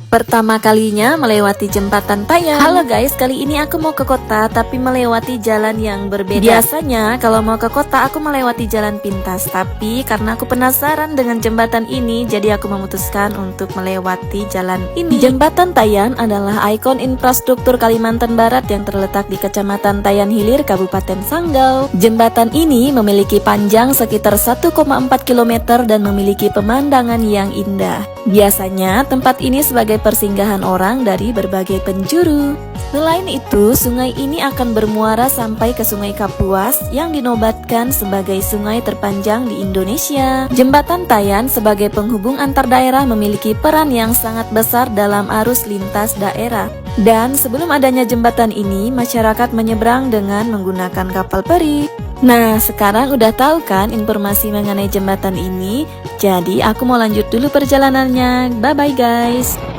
pertama kalinya melewati jembatan Tayan. Halo guys, kali ini aku mau ke kota tapi melewati jalan yang berbeda. Biasanya kalau mau ke kota aku melewati jalan pintas, tapi karena aku penasaran dengan jembatan ini, jadi aku memutuskan untuk melewati jalan ini. Jembatan Tayan adalah ikon infrastruktur Kalimantan Barat yang terletak di Kecamatan Tayan Hilir, Kabupaten Sanggau. Jembatan ini memiliki panjang sekitar 1,4 km dan memiliki pemandangan yang indah. Biasanya tempat ini sebagai persinggahan orang dari berbagai penjuru. Selain itu, sungai ini akan bermuara sampai ke Sungai Kapuas yang dinobatkan sebagai sungai terpanjang di Indonesia. Jembatan Tayan sebagai penghubung antar daerah memiliki peran yang sangat besar dalam arus lintas daerah. Dan sebelum adanya jembatan ini, masyarakat menyeberang dengan menggunakan kapal peri. Nah, sekarang udah tahu kan informasi mengenai jembatan ini? Jadi aku mau lanjut dulu perjalanannya. Bye bye guys.